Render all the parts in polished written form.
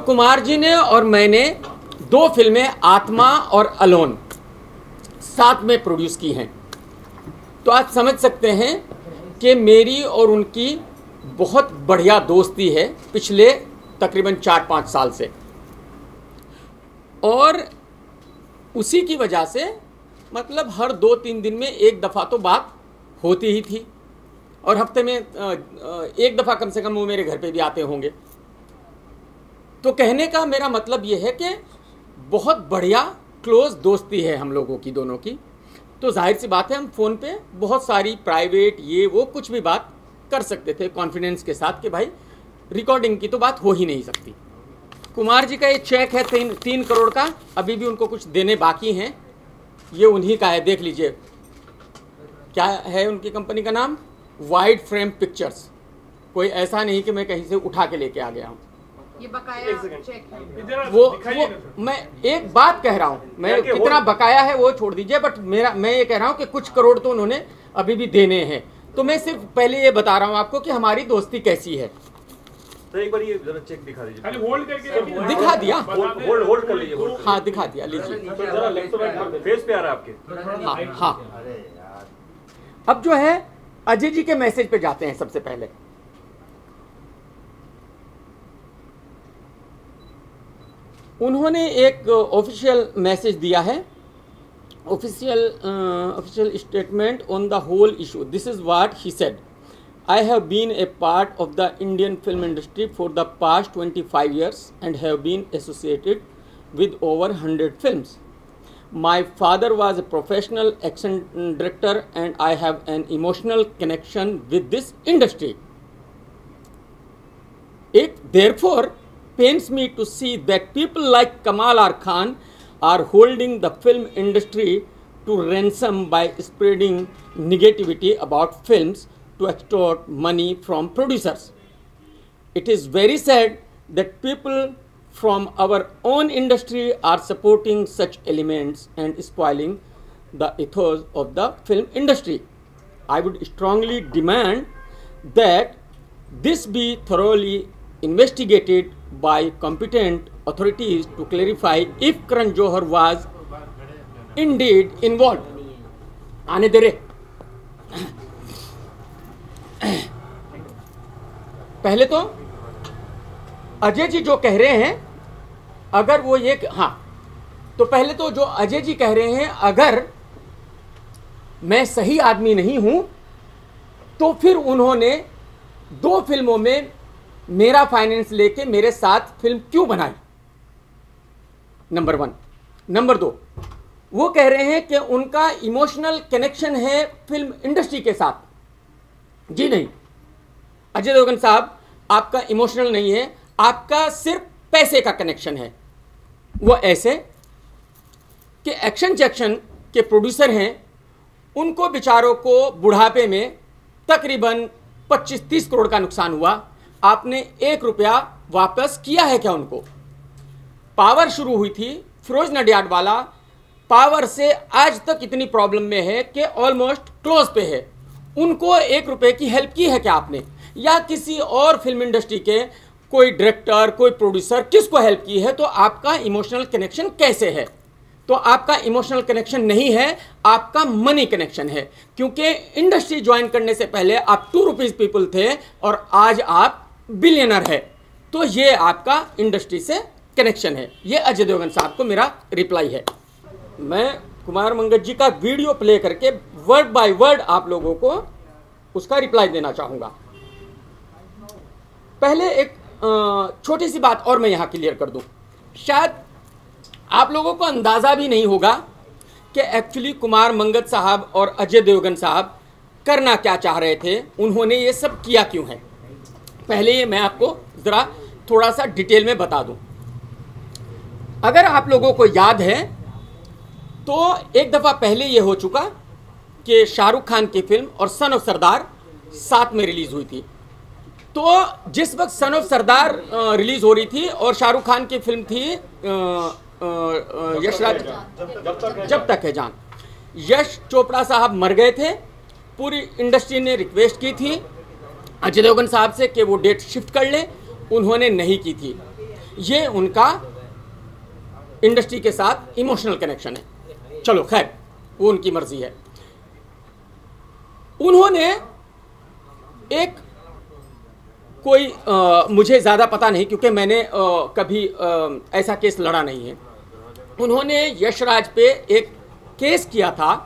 कुमार जी ने और मैंने 2 फिल्में आत्मा और अलोन साथ में प्रोड्यूस की हैं। तो आप समझ सकते हैं कि मेरी और उनकी बहुत बढ़िया दोस्ती है पिछले तकरीबन 4-5 साल से, और उसी की वजह से मतलब हर 2-3 दिन में एक दफ़ा तो बात होती ही थी, और हफ्ते में एक दफ़ा कम से कम वो मेरे घर पे भी आते होंगे। तो कहने का मेरा मतलब ये है कि बहुत बढ़िया क्लोज दोस्ती है हम लोगों की दोनों की। तो जाहिर सी बात है हम फ़ोन पे बहुत सारी प्राइवेट ये वो कुछ भी बात कर सकते थे कॉन्फिडेंस के साथ कि भाई रिकॉर्डिंग की तो बात हो ही नहीं सकती। कुमार जी का ये चेक है 3 करोड़ का, अभी भी उनको कुछ देने बाकी हैं, ये उन्हीं का है, देख लीजिए। क्या है उनकी कंपनी का नाम? Wide frame pictures. कोई ऐसा नहीं कि मैं कहीं से उठा के लेके आ गया हूँ। ये बकाया चेक है। वो मैं एक बात कह रहा हूँ, मैं कितना बकाया है वो छोड़ दीजिए, बट मैं ये कह रहा हूँ कि कुछ करोड़ तो उन्होंने अभी भी देने हैं। तो मैं सिर्फ पहले ये बता रहा हूँ आपको कि हमारी दोस्ती कैसी है। तो एक बार ये जरा चेक दिखा दीजिए। खाली होल्ड करके दिखा दिया, होल्ड कर लीजिए। हाँ दिखा दिया, लीजिए। तो जरा फेस पे आ रहा है आपके। हाँ हाँ। अब जो है अजय जी के मैसेज पे जाते हैं। सबसे पहले उन्होंने एक ऑफिशियल मैसेज दिया है, official statement on the whole issue. This is what he said: I have been a part of the Indian film industry for the past 25 years and have been associated with over 100 films. My father was a professional action director and I have an emotional connection with this industry. It therefore pains me to see that people like Kamal R. Khan are holding the film industry to ransom by spreading negativity about films to extort money from producers. It is very sad that people from our own industry are supporting such elements and spoiling the ethos of the film industry. I would strongly demand that this be thoroughly investigated by competent authorities to clarify if Karan Johar was indeed involved. आने दे रे। पहले तो अजय जी जो कह रहे हैं, अगर वो ये तो पहले तो जो अजय जी कह रहे हैं, अगर मैं सही आदमी नहीं हूं तो फिर उन्होंने 2 फिल्मों में मेरा फाइनेंस लेके मेरे साथ फिल्म क्यों बनाई? नंबर 1। नंबर 2, वो कह रहे हैं कि उनका इमोशनल कनेक्शन है फिल्म इंडस्ट्री के साथ। जी नहीं अजय देवगन साहब, आपका इमोशनल नहीं है, आपका सिर्फ पैसे का कनेक्शन है। वो ऐसे कि एक्शन जैक्शन के प्रोड्यूसर हैं, उनको बेचारों को बुढ़ापे में तकरीबन 25-30 करोड़ का नुकसान हुआ, आपने 1 रुपया वापस किया है क्या उनको? पावर शुरू हुई थी, फिरोज नडियाड वाला पावर से आज तक इतनी प्रॉब्लम में है कि ऑलमोस्ट क्लोज पे है, उनको 1 रुपये की हेल्प की है क्या आपने? या किसी और फिल्म इंडस्ट्री के कोई डायरेक्टर, कोई प्रोड्यूसर, किसको हेल्प की है? तो आपका इमोशनल कनेक्शन कैसे है? तो आपका इमोशनल कनेक्शन नहीं है, आपका मनी कनेक्शन है, क्योंकि इंडस्ट्री ज्वाइन करने से पहले आप 2 रुपीज पीपल थे और आज आप बिलियनर है। तो ये आपका इंडस्ट्री से कनेक्शन है। ये अजय देवगन साहब को मेरा रिप्लाई है। मैं कुमार मंगत जी का वीडियो प्ले करके वर्ड बाय वर्ड आप लोगों को उसका रिप्लाई देना चाहूँगा। पहले एक छोटी सी बात और मैं यहाँ क्लियर कर दूँ। शायद आप लोगों को अंदाज़ा भी नहीं होगा कि एक्चुअली कुमार मंगत साहब और अजय देवगन साहब करना क्या चाह रहे थे, उन्होंने ये सब किया क्यों है। पहले ये मैं आपको ज़रा थोड़ा सा डिटेल में बता दूँ। अगर आप लोगों को याद है तो एक दफ़ा पहले ये हो चुका कि शाहरुख खान की फिल्म और सन ऑफ सरदार साथ में रिलीज़ हुई थी। तो जिस वक्त सन ऑफ सरदार रिलीज़ हो रही थी और शाहरुख खान की फिल्म थी यशराज जब तक है जान, यश चोपड़ा साहब मर गए थे। पूरी इंडस्ट्री ने रिक्वेस्ट की थी अजय देवगन साहब से कि वो डेट शिफ्ट कर लें, उन्होंने नहीं की थी। ये उनका इंडस्ट्री के साथ इमोशनल कनेक्शन है। चलो खैर, वो उनकी मर्जी है। उन्होंने एक कोई मुझे ज़्यादा पता नहीं क्योंकि मैंने कभी ऐसा केस लड़ा नहीं है। उन्होंने यशराज पे एक केस किया था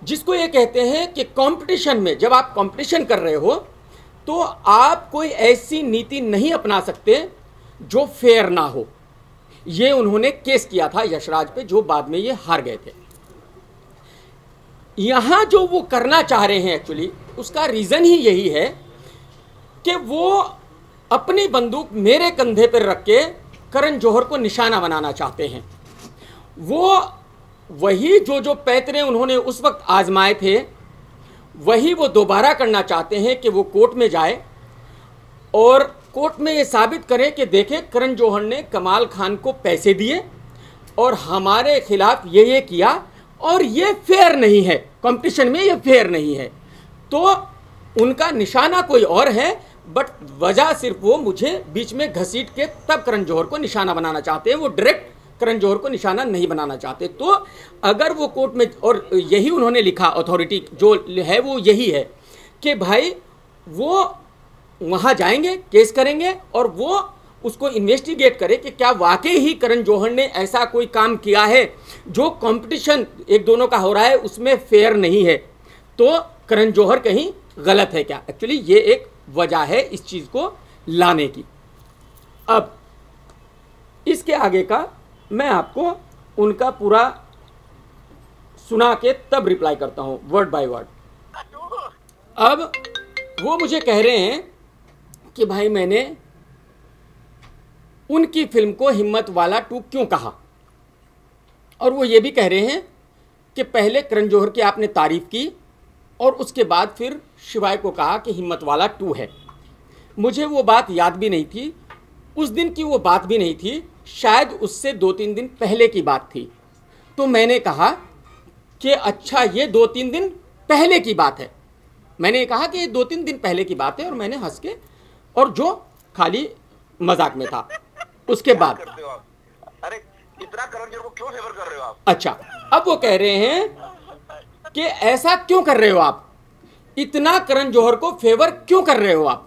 जिसको ये कहते हैं कि कंपटीशन में, जब आप कंपटीशन कर रहे हो तो आप कोई ऐसी नीति नहीं अपना सकते जो फेयर ना हो। ये उन्होंने केस किया था यशराज पे, जो बाद में ये हार गए थे। यहां जो वो करना चाह रहे हैं एक्चुअली, उसका रीजन ही यही है कि वो अपनी बंदूक मेरे कंधे पर रख के करण जौहर को निशाना बनाना चाहते हैं। वो वही जो पैतरे उन्होंने उस वक्त आजमाए थे, वही वो दोबारा करना चाहते हैं कि वो कोर्ट में जाए और कोर्ट में ये साबित करें कि देखें करण जौहर ने कमाल खान को पैसे दिए और हमारे खिलाफ ये किया और ये फेयर नहीं है, कंपटीशन में ये फेयर नहीं है। तो उनका निशाना कोई और है, बट वजह सिर्फ वो मुझे बीच में घसीट के तब करण जौहर को निशाना बनाना चाहते हैं। वो डायरेक्ट करण जौहर को निशाना नहीं बनाना चाहते। तो अगर वो कोर्ट में, और यही उन्होंने लिखा, अथॉरिटी जो है वो यही है कि भाई वो वहाँ जाएंगे, केस करेंगे और वो उसको इन्वेस्टिगेट करे कि क्या वाकई ही करण जौहर ने ऐसा कोई काम किया है जो कंपटीशन एक दोनों का हो रहा है उसमें फेयर नहीं है, तो करण जौहर कहीं गलत है क्या। एक्चुअली ये एक वजह है इस चीज़ को लाने की। अब इसके आगे का मैं आपको उनका पूरा सुना के तब रिप्लाई करता हूं, वर्ड बाय वर्ड। अब वो मुझे कह रहे हैं कि भाई मैंने उनकी फिल्म को हिम्मत वाला 2 क्यों कहा, और वो ये भी कह रहे हैं कि पहले करण जौहर की आपने तारीफ की और उसके बाद फिर शिवाय को कहा कि हिम्मत वाला 2 है। मुझे वो बात याद भी नहीं थी, उस दिन की वो बात भी नहीं थी, शायद उससे 2-3 दिन पहले की बात थी। तो मैंने कहा कि अच्छा ये 2-3 दिन पहले की बात है। मैंने कहा कि ये 2-3 दिन पहले की बात है और मैंने हंस के, और जो खाली मजाक में था। उसके बाद अरे इतना करण जौहर को क्यों फेवर कर रहे हो आप? अच्छा, अब वो कह रहे हैं कि ऐसा क्यों कर रहे हो आप, इतना करण जौहर को फेवर क्यों कर रहे हो आप।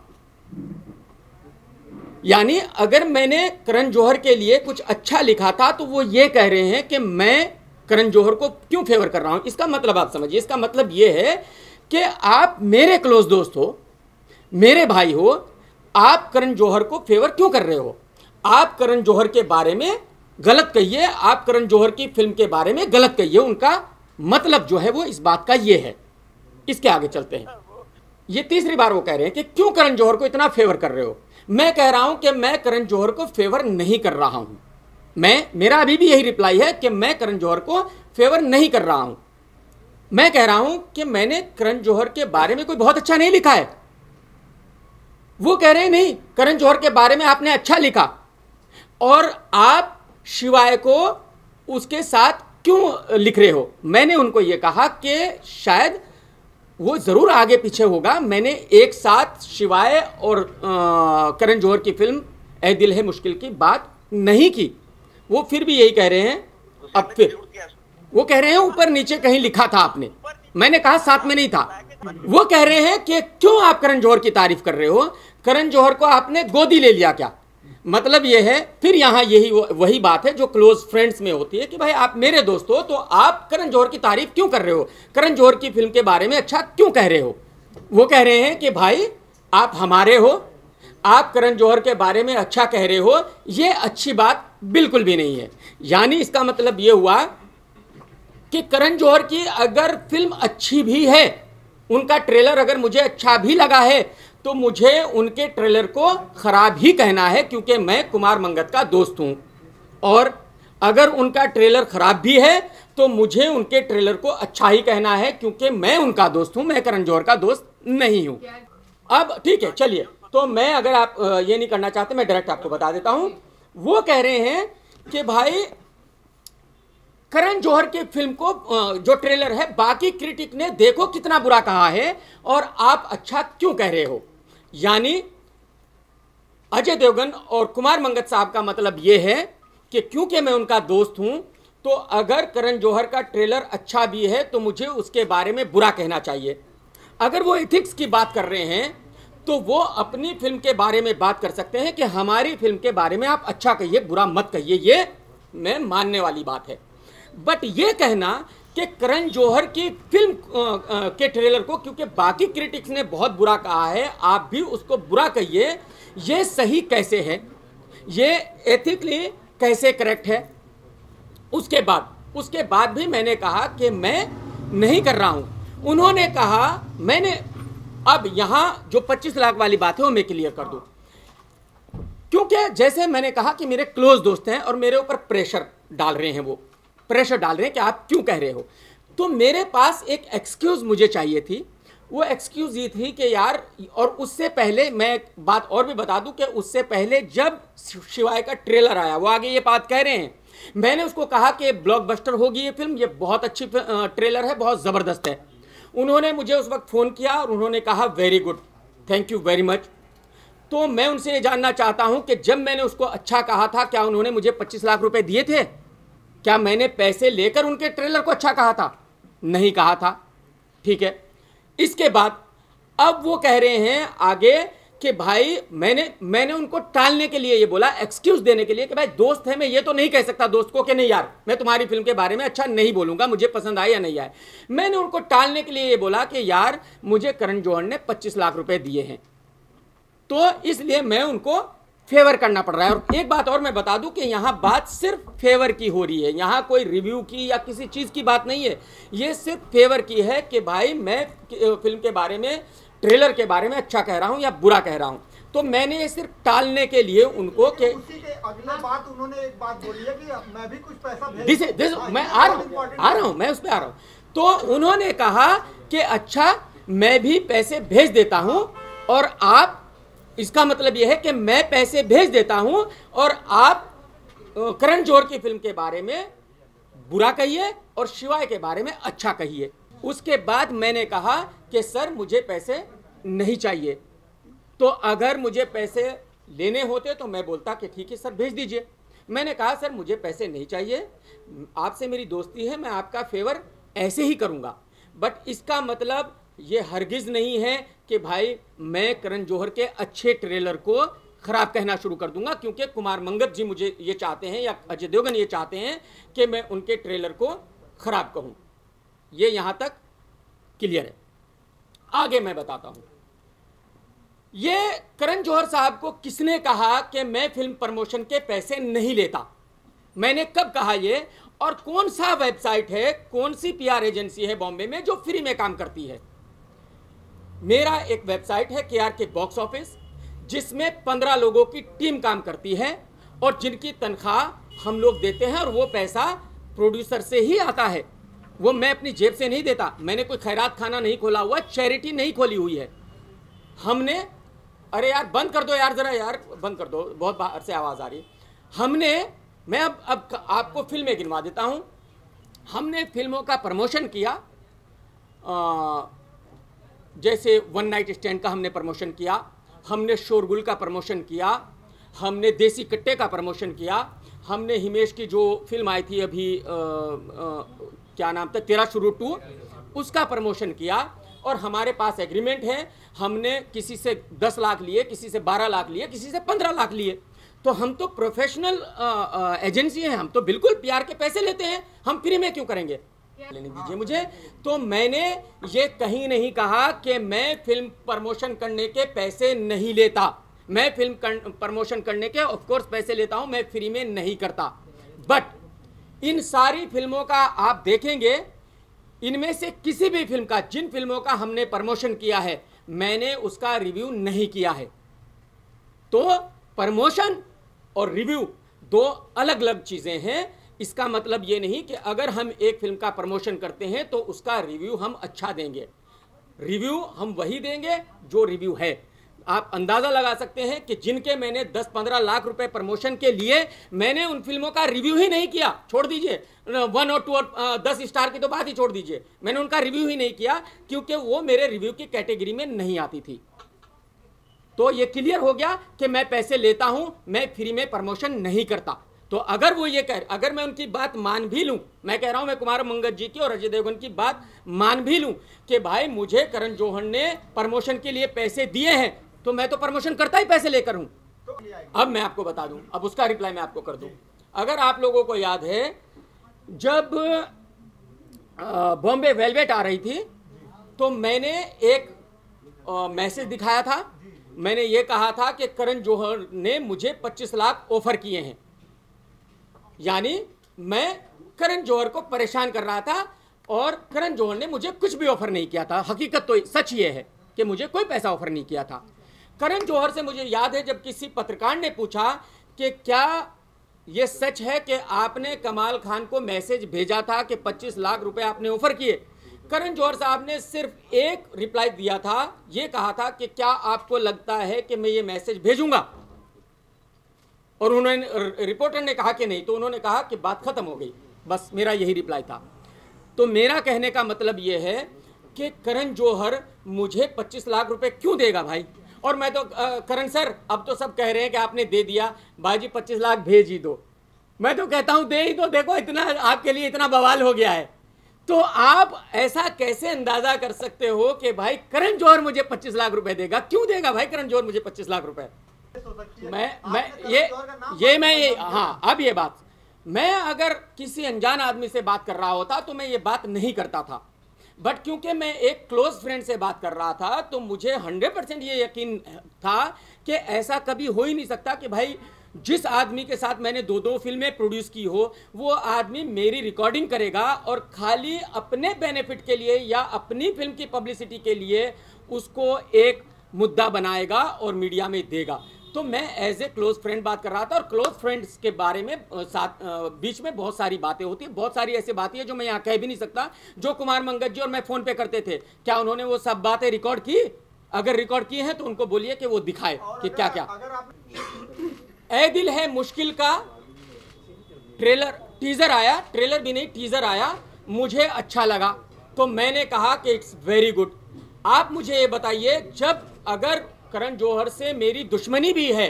यानी अगर मैंने करण जौहर के लिए कुछ अच्छा लिखा था तो वो ये कह रहे हैं कि मैं करण जौहर को क्यों फेवर कर रहा हूं। इसका मतलब आप समझिए, इसका मतलब ये है कि आप मेरे क्लोज दोस्त हो, मेरे भाई हो, आप करण जौहर को फेवर क्यों कर रहे हो। आप करण जौहर के बारे में गलत कहिए, आप करण जौहर की फिल्म के बारे में गलत कहिए। उनका मतलब जो है वो इस बात का ये है। इसके आगे चलते हैं। ये तीसरी बार वो कह रहे हैं कि क्यों करण जौहर को इतना फेवर कर रहे हो। मैं कह रहा हूं कि मैं करण जौहर को फेवर नहीं कर रहा हूं। मेरा अभी भी यही रिप्लाई है कि मैं करण जौहर को फेवर नहीं कर रहा हूं। मैं कह रहा हूं कि मैंने करण जौहर के बारे में कोई बहुत अच्छा नहीं लिखा है। वो कह रहे हैं नहीं, करण जौहर के बारे में आपने अच्छा लिखा और आप शिवाय को उसके साथ क्यों लिख रहे हो। मैंने उनको यह कहा कि शायद वो जरूर आगे पीछे होगा। मैंने एक साथ शिवाय और करण जौहर की फिल्म ए दिल है मुश्किल की बात नहीं की। वो फिर भी यही कह रहे हैं। अब फिर वो कह रहे हैं ऊपर नीचे कहीं लिखा था आपने, मैंने कहा साथ में नहीं था। वो कह रहे हैं कि क्यों आप करण जौहर की तारीफ कर रहे हो, करण जौहर को आपने गोदी ले लिया क्या। मतलब ये है, फिर यहाँ यही वही बात है जो क्लोज फ्रेंड्स में होती है कि भाई आप मेरे दोस्त हो तो आप करण जौहर की तारीफ क्यों कर रहे हो, करण जौहर की फिल्म के बारे में अच्छा क्यों कह रहे हो। वो कह रहे हैं कि भाई आप हमारे हो, आप करण जौहर के बारे में अच्छा कह रहे हो, ये अच्छी बात बिल्कुल भी नहीं है। यानी इसका मतलब ये हुआ कि करण जौहर की अगर फिल्म अच्छी भी है, उनका ट्रेलर अगर मुझे अच्छा भी लगा है, तो मुझे उनके ट्रेलर को खराब ही कहना है क्योंकि मैं कुमार मंगत का दोस्त हूं। और अगर उनका ट्रेलर खराब भी है तो मुझे उनके ट्रेलर को अच्छा ही कहना है क्योंकि मैं उनका दोस्त हूं, मैं करण जौहर का दोस्त नहीं हूं। अब ठीक है, चलिए, तो मैं, अगर आप ये नहीं करना चाहते, मैं डायरेक्ट आपको बता देता हूं। वो कह रहे हैं कि भाई करण जौहर की फिल्म को जो ट्रेलर है बाकी क्रिटिक ने देखो कितना बुरा कहा है और आप अच्छा क्यों कह रहे हो। यानी अजय देवगन और कुमार मंगत साहब का मतलब ये है कि क्योंकि मैं उनका दोस्त हूं, तो अगर करण जौहर का ट्रेलर अच्छा भी है तो मुझे उसके बारे में बुरा कहना चाहिए। अगर वो एथिक्स की बात कर रहे हैं तो वो अपनी फिल्म के बारे में बात कर सकते हैं कि हमारी फिल्म के बारे में आप अच्छा कहिए, बुरा मत कहिए, ये मैं मानने वाली बात है। बट ये कहना कि करण जौहर की फिल्म के ट्रेलर को क्योंकि बाकी क्रिटिक्स ने बहुत बुरा कहा है, आप भी उसको बुरा कहिए, ये सही कैसे है, ये एथिकली कैसे करेक्ट है? उसके बाद भी मैंने कहा कि मैं नहीं कर रहा हूं। उन्होंने कहा, मैंने अब यहां जो 25 लाख वाली बात है वो मैं क्लियर कर दूं, क्योंकि जैसे मैंने कहा कि मेरे क्लोज दोस्त हैं और मेरे ऊपर प्रेशर डाल रहे हैं, वो प्रेशर डाल रहे हैं कि आप क्यों कह रहे हो। तो मेरे पास एक एक्सक्यूज मुझे चाहिए थी। वो एक्सक्यूज ये थी कि यार, और उससे पहले मैं एक बात और भी बता दूं कि उससे पहले जब शिवाय का ट्रेलर आया, वो आगे ये बात कह रहे हैं, मैंने उसको कहा कि ब्लॉकबस्टर होगी ये फिल्म, ये बहुत अच्छी ट्रेलर है, बहुत ज़बरदस्त है। उन्होंने मुझे उस वक्त फ़ोन किया और उन्होंने कहा very good, thank you very much. तो मैं उनसे ये जानना चाहता हूं कि जब मैंने उसको अच्छा कहा था, क्या उन्होंने मुझे 25 लाख रुपए दिए थे? क्या मैंने पैसे लेकर उनके ट्रेलर को अच्छा कहा था? नहीं कहा था। ठीक है। इसके बाद अब वो कह रहे हैं आगे कि भाई मैंने उनको टालने के लिए ये बोला, एक्सक्यूज देने के लिए कि भाई दोस्त है, मैं ये तो नहीं कह सकता दोस्त को कि नहीं यार मैं तुम्हारी फिल्म के बारे में अच्छा नहीं बोलूंगा, मुझे पसंद आए या नहीं आए। मैंने उनको टालने के लिए ये बोला कि यार मुझे करण जौहर ने 25 लाख रुपए दिए हैं, तो इसलिए मैं उनको फेवर करना पड़ रहा है। और एक बात और मैं बता दूं कि यहां बात सिर्फ फेवर की हो रही है, यहां कोई रिव्यू की या किसी चीज की बात नहीं है, ये सिर्फ फेवर की है कि भाई मैं फिल्म के बारे में, ट्रेलर के बारे में अच्छा कह रहा हूं या बुरा कह रहा हूं। तो मैंने ये सिर्फ टालने के लिए उनको कि उसी के अगले बात उन्होंने एक बात बोली है कि मैं भी कुछ पैसा भेज मैं आ रहा हूं, मैं उस पर आ रहा हूं। तो उन्होंने कहा कि अच्छा मैं भी पैसे भेज देता हूं, और आप, इसका मतलब यह है कि मैं पैसे भेज देता हूं और आप करण जौहर की फिल्म के बारे में बुरा कहिए और शिवाय के बारे में अच्छा कहिए। उसके बाद मैंने कहा कि सर मुझे पैसे नहीं चाहिए, तो अगर मुझे पैसे लेने होते तो मैं बोलता कि ठीक है सर भेज दीजिए। मैंने कहा सर मुझे पैसे नहीं चाहिए, आपसे मेरी दोस्ती है, मैं आपका फेवर ऐसे ही करूंगा, बट इसका मतलब ये हरगिज नहीं है कि भाई मैं करण जौहर के अच्छे ट्रेलर को खराब कहना शुरू कर दूंगा, क्योंकि कुमार मंगत जी मुझे ये चाहते हैं या अजय देवगन ये चाहते हैं कि मैं उनके ट्रेलर को खराब कहूं। ये यहां तक क्लियर है। आगे मैं बताता हूं, ये करण जौहर साहब को किसने कहा कि मैं फिल्म प्रमोशन के पैसे नहीं लेता? मैंने कब कहा ये? और कौन सा वेबसाइट है, कौन सी पीआर एजेंसी है बॉम्बे में जो फ्री में काम करती है? मेरा एक वेबसाइट है KRK बॉक्स ऑफिस, जिसमें 15 लोगों की टीम काम करती है और जिनकी तनख्वाह हम लोग देते हैं, और वो पैसा प्रोड्यूसर से ही आता है, वो मैं अपनी जेब से नहीं देता। मैंने कोई खैरात खाना नहीं खोला हुआ, चैरिटी नहीं खोली हुई है हमने। अरे यार बंद कर दो यार, जरा यार बंद कर दो, बहुत बाहर से आवाज़ आ रही है। मैं अब आपको फिल्में गिनवा देता हूँ। हमने फिल्मों का प्रमोशन किया, जैसे वन नाइट स्टैंड का हमने प्रमोशन किया, हमने शोरगुल का प्रमोशन किया, हमने देसी कट्टे का प्रमोशन किया, हमने हिमेश की जो फिल्म आई थी अभी क्या नाम था, तेरा शुरू 2, उसका प्रमोशन किया। और हमारे पास एग्रीमेंट है, हमने किसी से 10 लाख लिए, किसी से 12 लाख लिए, किसी से 15 लाख लिए। तो हम तो प्रोफेशनल एजेंसी हैं, हम तो बिल्कुल PR के पैसे लेते हैं, हम फ्री में क्यों करेंगे? लेने दीजिए मुझे। तो मैंने ये कहीं नहीं कहा कि मैं फिल्म प्रमोशन करने के पैसे नहीं लेता। मैं फिल्म प्रमोशन करने के ऑफ कोर्स पैसे लेता हूं, मैं फ्री में नहीं करता। बट इन सारी फिल्मों का आप देखेंगे, इनमें से किसी भी फिल्म का, जिन फिल्मों का हमने प्रमोशन किया है, मैंने उसका रिव्यू नहीं किया है। तो प्रमोशन और रिव्यू दो अलग अलग चीजें हैं। इसका मतलब ये नहीं कि अगर हम एक फिल्म का प्रमोशन करते हैं तो उसका रिव्यू हम अच्छा देंगे। रिव्यू हम वही देंगे जो रिव्यू है। आप अंदाजा लगा सकते हैं कि जिनके मैंने 10-15 लाख रुपए प्रमोशन के लिए, मैंने उन फिल्मों का रिव्यू ही नहीं किया। छोड़ दीजिए 1 और 2 और 10 स्टार की तो बात ही छोड़ दीजिए, मैंने उनका रिव्यू ही नहीं किया, क्योंकि वो मेरे रिव्यू की कैटेगरी में नहीं आती थी। तो ये क्लियर हो गया कि मैं पैसे लेता हूं, मैं फ्री में प्रमोशन नहीं करता। तो अगर वो ये अगर मैं उनकी बात मान भी लूं, मैं कह रहा हूं मैं कुमार मंगत जी की और अजय देवगन की बात मान भी लूं कि भाई मुझे करण जौहर ने प्रमोशन के लिए पैसे दिए हैं, तो मैं तो प्रमोशन करता ही पैसे लेकर हूं। अब मैं आपको बता दूं, अब उसका रिप्लाई मैं आपको कर दूं। अगर आप लोगों को याद है, जब बॉम्बे वेलवेट आ रही थी तो मैंने एक मैसेज दिखाया था। मैंने ये कहा था कि करण जौहर ने मुझे 25 लाख ऑफर किए हैं, यानी मैं करण जौहर को परेशान कर रहा था और करण जौहर ने मुझे कुछ भी ऑफर नहीं किया था। हकीकत तो सच ये है कि मुझे कोई पैसा ऑफर नहीं किया था। करण जौहर से मुझे याद है जब किसी पत्रकार ने पूछा कि क्या ये सच है कि आपने कमाल खान को मैसेज भेजा था कि 25 लाख रुपए आपने ऑफर किए, करण जौहर साहब ने सिर्फ एक रिप्लाई दिया था, ये कहा था कि क्या आपको लगता है कि मैं ये मैसेज भेजूंगा, और उन्होंने रिपोर्टर ने कहा कि नहीं, तो उन्होंने कहा कि बात खत्म हो गई। बस मेरा यही रिप्लाई था। तो मेरा कहने का मतलब ये है कि करण जौहर मुझे 25 लाख रुपए क्यों देगा भाई? और मैं तो करण सर, अब तो सब कह रहे हैं कि आपने दे दिया, भाई जी 25 लाख भेज ही दो। मैं तो कहता हूं दे ही दो, देखो इतना आपके लिए इतना बवाल हो गया है। तो आप ऐसा कैसे अंदाजा कर सकते हो कि भाई करण जौहर मुझे 25 लाख रुपए देगा? क्यों देगा भाई करण जौहर मुझे 25 लाख रुपए? हाँ, अब ये बात, मैं अगर किसी अनजान आदमी से बात कर रहा होता तो मैं ये बात नहीं करता था, बट क्योंकि मैं एक क्लोज फ्रेंड से बात कर रहा था तो मुझे 100% ये यकीन था कि ऐसा कभी हो ही नहीं सकता कि भाई जिस आदमी के साथ मैंने 2-2 फिल्में प्रोड्यूस की हो, वो आदमी मेरी रिकॉर्डिंग करेगा और खाली अपने बेनिफिट के लिए या अपनी फिल्म की पब्लिसिटी के लिए उसको एक मुद्दा बनाएगा और मीडिया में देगा। तो मैं एज ए क्लोज फ्रेंड बात कर रहा था, और क्लोज फ्रेंड्स के बारे में बीच में बहुत सारी बातें होती है, बहुत सारी ऐसी बातें हैं जो मैं यहाँ कह भी नहीं सकता, जो कुमार मंगत जी और मैं फोन पे करते थे। क्या उन्होंने वो सब बातें रिकॉर्ड की? अगर रिकॉर्ड की हैं तो उनको बोलिए कि वो दिखाए कि क्या क्या। ए दिल है मुश्किल का टीजर आया, ट्रेलर भी नहीं टीजर आया, मुझे अच्छा लगा, तो मैंने कहा कि इट्स वेरी गुड। आप मुझे ये बताइए, जब अगर करण जौहर से मेरी दुश्मनी भी है,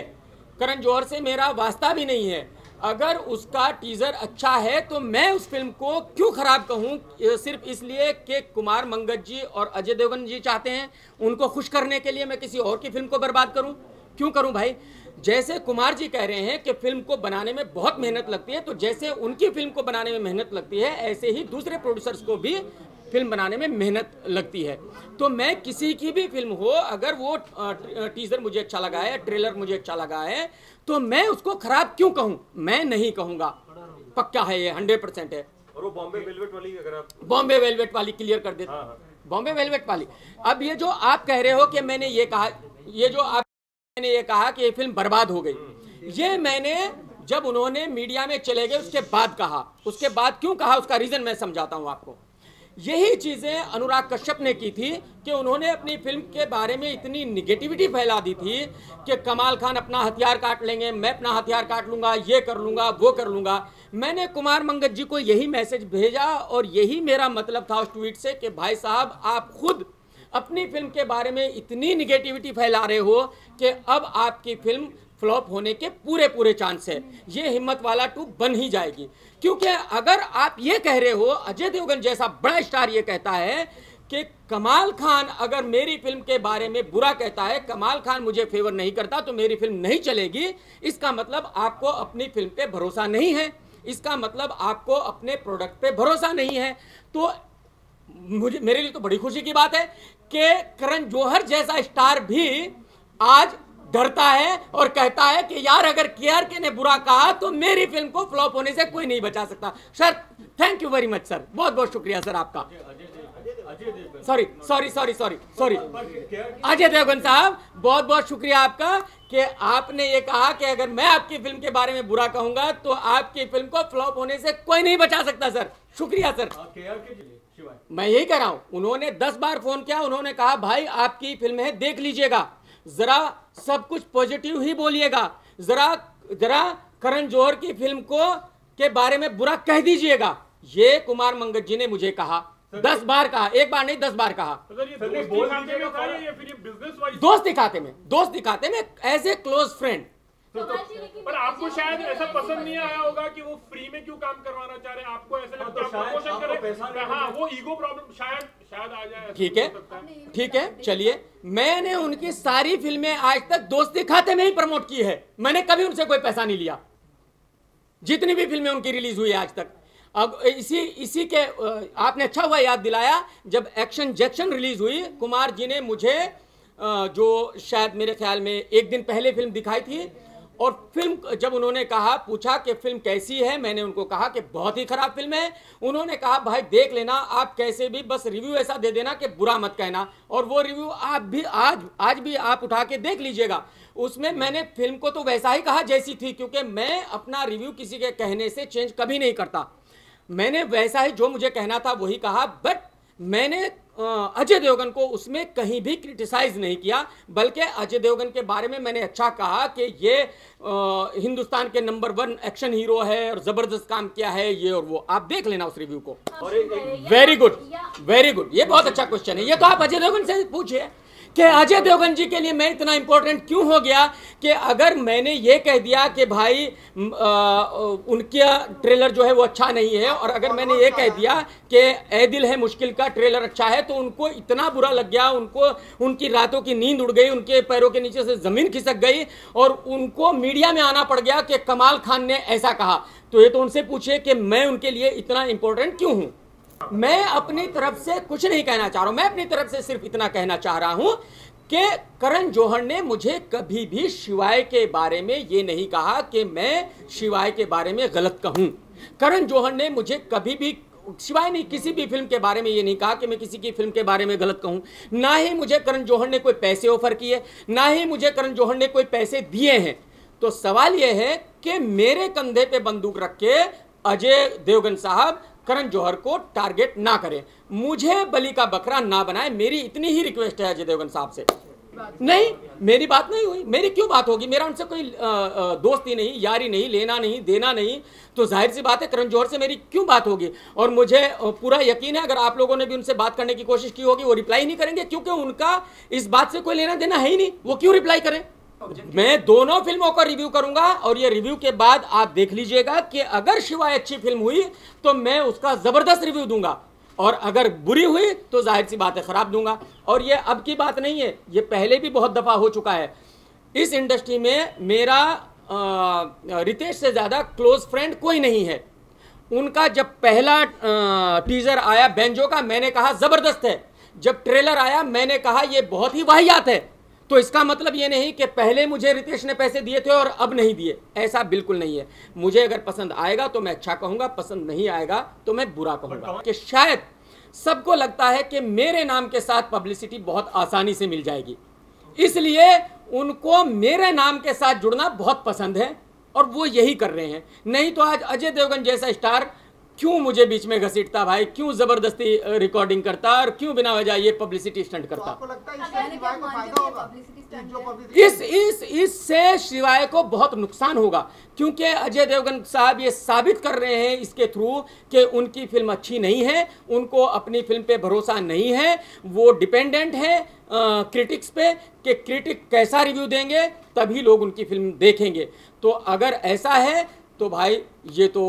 करण जौहर से मेरा वास्ता भी नहीं है, अगर उसका टीजर अच्छा है तो मैं उस फिल्म को क्यों खराब कहूं? सिर्फ इसलिए कि कुमार मंगत जी और अजय देवगन जी चाहते हैं, उनको खुश करने के लिए मैं किसी और की फिल्म को बर्बाद करूं? क्यों करूं भाई? जैसे कुमार जी कह रहे हैं कि फिल्म को बनाने में बहुत मेहनत लगती है, तो जैसे उनकी फिल्म को बनाने में मेहनत लगती है, ऐसे ही दूसरे प्रोड्यूसर्स को भी फिल्म बनाने में मेहनत लगती है। तो मैं किसी की भी फिल्म हो, अगर वो टीजर मुझे अच्छा लगा है, ट्रेलर मुझे अच्छा लगा है, तो मैं उसको खराब क्यों कहूं? मैं नहीं कहूंगा, पक्का है ये, 100% है। और वो बॉम्बे वेलवेट वाली, अगर आप बॉम्बे वेलवेट वाली क्लियर कर देते, बॉम्बे वेलवेट वाली। अब ये जो आप कह रहे हो कि मैंने ये कहा, मैंने ये कहा कि ये फिल्म बर्बाद हो गई, ये मैंने जब उन्होंने मीडिया में चले गए उसके बाद कहा। उसके बाद क्यों कहा, उसका रीजन मैं समझाता हूं आपको। यही चीजें अनुराग कश्यप ने की थी कि उन्होंने अपनी फिल्म के बारे में इतनी निगेटिविटी फैला दी थी कि कमाल खान अपना हथियार काट लेंगे, मैं अपना हथियार काट लूंगा, ये कर लूंगा, वो कर लूंगा। मैंने कुमार मंगत जी को यही मैसेज भेजा और यही मेरा मतलब था उस ट्वीट से कि भाई साहब, आप खुद अपनी फिल्म के बारे में इतनी निगेटिविटी फैला रहे हो कि अब आपकी फिल्म फ्लॉप होने के पूरे चांस है, ये हिम्मत वाला 2 बन ही जाएगी। क्योंकि अगर आप ये कह रहे हो, अजय देवगन जैसा बड़ा स्टार ये कहता है कि कमाल खान अगर मेरी फिल्म के बारे में बुरा कहता है, कमाल खान मुझे फेवर नहीं करता, तो मेरी फिल्म नहीं चलेगी, इसका मतलब आपको अपनी फिल्म पे भरोसा नहीं है, इसका मतलब आपको अपने प्रोडक्ट पे भरोसा नहीं है। तो मेरे लिए तो बड़ी खुशी की बात है कि करण जौहर जैसा स्टार भी आज डरता है और कहता है कि यार अगर केआरके ने बुरा कहा तो मेरी फिल्म को फ्लॉप होने से कोई नहीं बचा सकता। Sir thank you very much sir, बहुत बहुत शुक्रिया सर आपका। सॉरी अजय देवगन साहब, बहुत बहुत शुक्रिया आपका कि आपने ये कहा कि अगर मैं आपकी फिल्म के बारे में बुरा कहूंगा तो आपकी फिल्म को फ्लॉप होने से कोई नहीं बचा सकता। सर शुक्रिया सर। मैं यही कह रहा हूं, उन्होंने 10 बार फोन किया, उन्होंने कहा भाई आपकी फिल्म है, देख लीजिएगा, जरा सब कुछ पॉजिटिव ही बोलिएगा, जरा करण जौहर की फिल्म को के बारे में बुरा कह दीजिएगा। ये कुमार मंगत जी ने मुझे कहा, 10 बार कहा, एक बार नहीं 10 बार कहा। दोस्त दिखाते में एज ए क्लोज फ्रेंड। पर आपको शायद ऐसा पसंद नहीं आया होगा कि वो फ्री में क्यों काम करवाना चाह रहे हैं, आपको ऐसा लगता है प्रमोशन करें, हाँ वो ईगो प्रॉब्लम शायद आ जाए। ठीक है चलिए, मैंने उनकी सारी फिल्में आज तक दोस्ती खाते में ही प्रमोट की है, मैंने कभी उनसे कोई पैसा नहीं लिया, जितनी भी फिल्में उनकी रिलीज हुई है आज तक। अब इसी के आपने अच्छा हुआ याद दिलाया, जब एक्शन जैक्शन रिलीज हुई, कुमार जी ने मुझे जो शायद मेरे ख्याल में एक दिन पहले फिल्म दिखाई थी, और फिल्म जब उन्होंने कहा, पूछा कि फिल्म कैसी है, मैंने उनको कहा कि बहुत ही खराब फिल्म है। उन्होंने कहा भाई देख लेना, आप कैसे भी बस रिव्यू ऐसा दे देना कि बुरा मत कहना, और वो रिव्यू आप भी आज भी आप उठा के देख लीजिएगा। उसमें मैंने फिल्म को तो वैसा ही कहा जैसी थी, क्योंकि मैं अपना रिव्यू किसी के कहने से चेंज कभी नहीं करता, मैंने वैसा ही जो मुझे कहना था वही कहा। बट मैंने अजय देवगन को उसमें कहीं भी क्रिटिसाइज नहीं किया, बल्कि अजय देवगन के बारे में मैंने अच्छा कहा कि ये हिंदुस्तान के नंबर 1 एक्शन हीरो है और जबरदस्त काम किया है, ये और वो, आप देख लेना उस रिव्यू को। वेरी गुड, ये बहुत अच्छा क्वेश्चन है। ये तो आप अजय देवगन से पूछिए कि अजय देवगन जी के लिए मैं इतना इंपॉर्टेंट क्यों हो गया, कि अगर मैंने ये कह दिया कि भाई उनका ट्रेलर जो है वो अच्छा नहीं है, और अगर मैंने ये कह दिया कि ए दिल है मुश्किल का ट्रेलर अच्छा है, तो उनको इतना बुरा लग गया, उनकी रातों की नींद उड़ गई, उनके पैरों के नीचे से जमीन खिसक गई, और उनको मीडिया में आना पड़ गया कि कमाल खान ने ऐसा कहा। तो ये तो उनसे पूछिए कि मैं उनके लिए इतना इंपॉर्टेंट क्यों हूं। मैं अपनी तरफ से कुछ नहीं कहना चाह रहा हूं, मैं अपनी तरफ से सिर्फ इतना कहना चाह रहा हूं कि करण जौहर ने मुझे कभी भी शिवाय के बारे में ये नहीं कहा कि मैं शिवाय के बारे में गलत कहूं। करण जौहर ने मुझे कभी भी, शिवाय नहीं, किसी भी फिल्म के बारे में ये नहीं कहा कि मैं किसी की फिल्म के बारे में गलत कहूं। ना ही मुझे करण जौहर ने कोई पैसे ऑफर किए, ना ही मुझे करण जौहर ने कोई पैसे दिए हैं। तो सवाल यह है कि मेरे कंधे पे बंदूक रख के अजय देवगन साहब करण जौहर को टारगेट ना करें, मुझे बलि का बकरा ना बनाए, मेरी इतनी ही रिक्वेस्ट है अजय देवगन साहब से। नहीं, मेरी बात नहीं हुई, मेरी क्यों बात होगी, मेरा उनसे कोई दोस्ती नहीं, यारी नहीं, लेना नहीं, देना नहीं, तो जाहिर सी बात है करण जौहर से मेरी क्यों बात होगी। और मुझे पूरा यकीन है अगर आप लोगों ने भी उनसे बात करने की कोशिश की होगी, वो रिप्लाई नहीं करेंगे, क्योंकि उनका इस बात से कोई लेना देना है ही नहीं, वो क्यों रिप्लाई करें। मैं दोनों फिल्मों का रिव्यू करूंगा, और ये रिव्यू के बाद आप देख लीजिएगा कि अगर शिवाय अच्छी फिल्म हुई तो मैं उसका जबरदस्त रिव्यू दूंगा, और अगर बुरी हुई तो जाहिर सी बात है खराब दूंगा। और ये अब की बात नहीं है, ये पहले भी बहुत दफा हो चुका है। इस इंडस्ट्री में मेरा रितेश से ज्यादा क्लोज फ्रेंड कोई नहीं है। उनका जब पहला टीजर आया बेंजो का, मैंने कहा जबरदस्त है, जब ट्रेलर आया मैंने कहा ये बहुत ही वाहियात है। तो इसका मतलब ये नहीं कि पहले मुझे रितेश ने पैसे दिए थे और अब नहीं दिए, ऐसा बिल्कुल नहीं है। मुझे अगर पसंद आएगा तो मैं अच्छा कहूंगा, पसंद नहीं आएगा तो मैं बुरा कहूंगा। कि शायद सबको लगता है कि मेरे नाम के साथ पब्लिसिटी बहुत आसानी से मिल जाएगी, इसलिए उनको मेरे नाम के साथ जुड़ना बहुत पसंद है, और वो यही कर रहे हैं। नहीं तो आज अजय देवगन जैसा स्टार क्यों मुझे बीच में घसीटता भाई, क्यों जबरदस्ती रिकॉर्डिंग करता, और क्यों बिना वजह ये पब्लिसिटी स्टंट करता। तो आपको लगता है इससे शिवाय को फायदा होगा? इससे शिवाय को बहुत नुकसान होगा, क्योंकि अजय देवगन साहब ये साबित कर रहे हैं इसके थ्रू कि उनकी फिल्म अच्छी नहीं है, उनको अपनी फिल्म पे भरोसा नहीं है, वो डिपेंडेंट है क्रिटिक्स पे कि क्रिटिक कैसा रिव्यू देंगे तभी लोग उनकी फिल्म देखेंगे। तो अगर ऐसा है तो भाई ये तो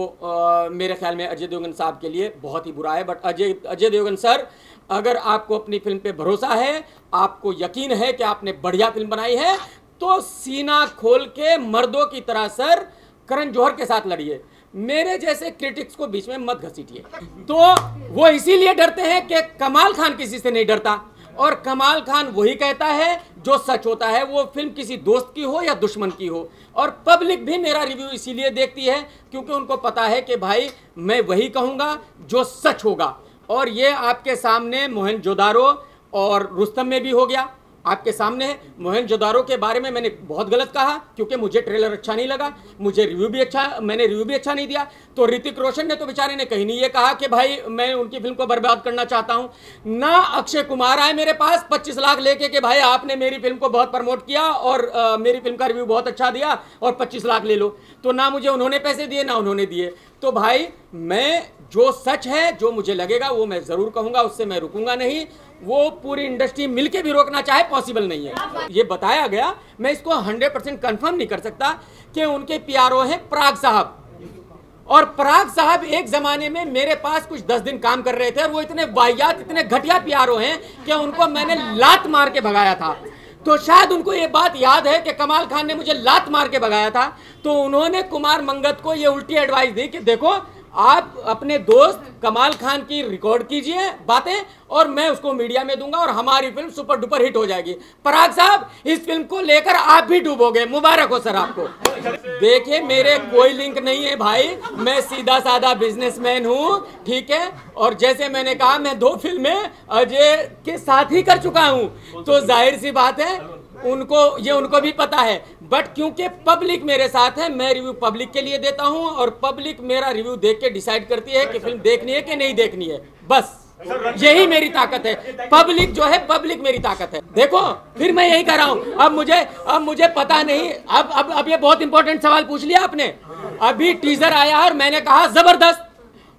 मेरे ख्याल में अजय देवगन साहब के लिए बहुत ही बुरा है। बट अजय देवगन सर, अगर आपको अपनी फिल्म पे भरोसा है, आपको यकीन है कि आपने बढ़िया फिल्म बनाई है, तो सीना खोल के मर्दों की तरह सर करण जौहर के साथ लड़िए, मेरे जैसे क्रिटिक्स को बीच में मत घसीटिए। तो वो इसीलिए डरते हैं कि कमाल खान किसी से नहीं डरता, और कमाल खान वही कहता है जो सच होता है, वो फिल्म किसी दोस्त की हो या दुश्मन की हो। और पब्लिक भी मेरा रिव्यू इसीलिए देखती है क्योंकि उनको पता है कि भाई मैं वही कहूँगा जो सच होगा। और ये आपके सामने मोहनजोदारो और रुस्तम में भी हो गया, आपके सामने है। मोहनजोदारो के बारे में मैंने बहुत गलत कहा क्योंकि मुझे ट्रेलर अच्छा नहीं लगा, मैंने रिव्यू भी अच्छा नहीं दिया। तो ऋतिक रोशन ने तो बेचारे ने कहीं नहीं ये कहा कि भाई मैं उनकी फिल्म को बर्बाद करना चाहता हूं। ना अक्षय कुमार आए मेरे पास 25 लाख लेके कि भाई आपने मेरी फिल्म को बहुत प्रमोट किया और मेरी फिल्म का रिव्यू बहुत अच्छा दिया और 25 लाख ले लो। तो ना मुझे उन्होंने पैसे दिए ना उन्होंने दिए। तो भाई मैं जो सच है, जो मुझे लगेगा वो मैं जरूर कहूंगा, उससे मैं रुकूंगा नहीं। वो पूरी इंडस्ट्री मिलके भी रोकना चाहे पॉसिबल नहीं है। ये बताया गया, मैं इसको 100% कंफर्म नहीं कर सकता कि उनके पीआरओ हैं पराग साहब, और पराग साहब एक जमाने में मेरे पास कुछ 10 दिन काम कर रहे थे और वो इतने वाहियात, इतने घटिया पीआरओ हैं कि उनको मैंने लात मार के भगाया था। तो शायद उनको ये बात याद है कि कमाल खान ने मुझे लात मार के भगाया था, तो उन्होंने कुमार मंगत को ये उल्टी एडवाइस दी कि देखो आप अपने दोस्त कमाल खान की रिकॉर्ड कीजिए बातें और मैं उसको मीडिया में दूंगा और हमारी फिल्म सुपर डुपर हिट हो जाएगी। पराग साहब, इस फिल्म को लेकर आप भी डूबोगे, मुबारक हो सर आपको। देखिए मेरे कोई लिंक नहीं है भाई, मैं सीधा साधा बिजनेसमैन हूं, ठीक है। और जैसे मैंने कहा मैं 2 फिल्में अजय के साथ ही कर चुका हूं, तो जाहिर सी बात है उनको भी पता है। बट क्योंकि पब्लिक मेरे साथ है, मैं रिव्यू पब्लिक के लिए देता हूं और पब्लिक मेरा रिव्यू देख के डिसाइड करती है कि फिल्म देखनी है कि नहीं देखनी है। बस यही मेरी ताकत है। पब्लिक जो है, पब्लिक मेरी ताकत है। देखो फिर मैं यही कर रहा हूं। अब मुझे पता नहीं, अब ये बहुत इंपॉर्टेंट सवाल पूछ लिया आपने। अभी टीजर आया और मैंने कहा जबरदस्त,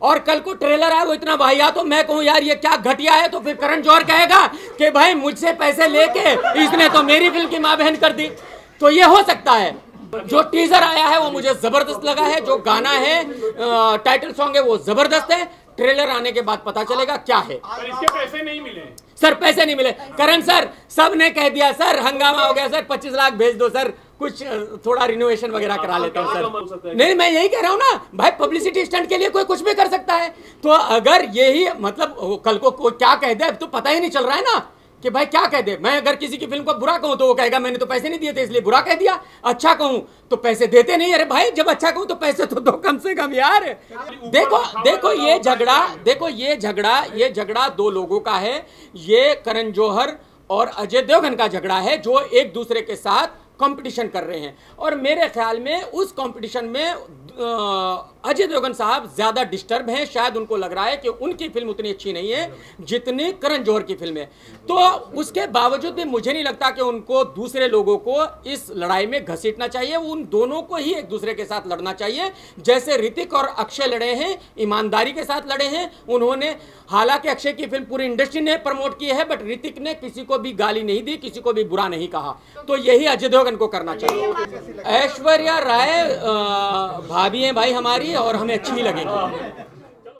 और कल को ट्रेलर आया वो इतना वाहियात, तो मैं कहूं यार ये क्या घटिया है, तो फिर करण जौहर कहेगा कि भाई मुझसे पैसे लेके इसने तो मेरी फिल्म की मां बहन कर दी। तो ये हो सकता है। जो टीजर आया है वो मुझे जबरदस्त लगा है, जो गाना है टाइटल सॉन्ग है वो जबरदस्त है। ट्रेलर आने के बाद पता चलेगा क्या है। पर इसके पैसे नहीं मिले सर, पैसे नहीं मिले। करण सर सब ने कह दिया सर, हंगामा हो गया सर, 25 लाख भेज दो सर, कुछ थोड़ा रिनोवेशन वगैरह करा लेता हूँ सर। नहीं, मैं यही कह रहा हूँ ना भाई, पब्लिसिटी स्टंट के लिए कोई कुछ भी कर सकता है। तो अगर यही मतलब कल को क्या कह दे, अब तो पता ही नहीं चल रहा है ना कि भाई क्या कह दे। मैं अगर किसी की फिल्म को बुरा कहूं तो वो कहेगा मैंने तो पैसे नहीं दिए थे इसलिए बुरा कह दिया, अच्छा कहूं तो पैसे देते नहीं। अरे भाई जब अच्छा कहूं तो पैसे तो दो कम से कम यार। देखो ये झगड़ा 2 लोगों का है। ये करण जौहर और अजय देवगन का झगड़ा है, जो एक दूसरे के साथ कंपटीशन कर रहे हैं। और मेरे ख्याल में उस कंपटीशन में अजय देवगन साहब ज्यादा डिस्टर्ब हैं। शायद उनको लग रहा है कि उनकी फिल्म उतनी अच्छी नहीं है जितनी करण जौहर की फिल्म है। तो उसके बावजूद भी मुझे नहीं लगता कि उनको दूसरे लोगों को इस लड़ाई में घसीटना चाहिए। उन दोनों को ही एक दूसरे के साथ लड़ना चाहिए। जैसे ऋतिक और अक्षय लड़े हैं, ईमानदारी के साथ लड़े हैं उन्होंने। हालांकि अक्षय की फिल्म पूरी इंडस्ट्री ने प्रमोट की है, बट ऋतिक ने किसी को भी गाली नहीं दी, किसी को भी बुरा नहीं कहा। तो यही अजय देवगन को करना चाहिए। ऐश्वर्या राय भाभी हैं भाई हमारी, और हमें अच्छी लगेगी।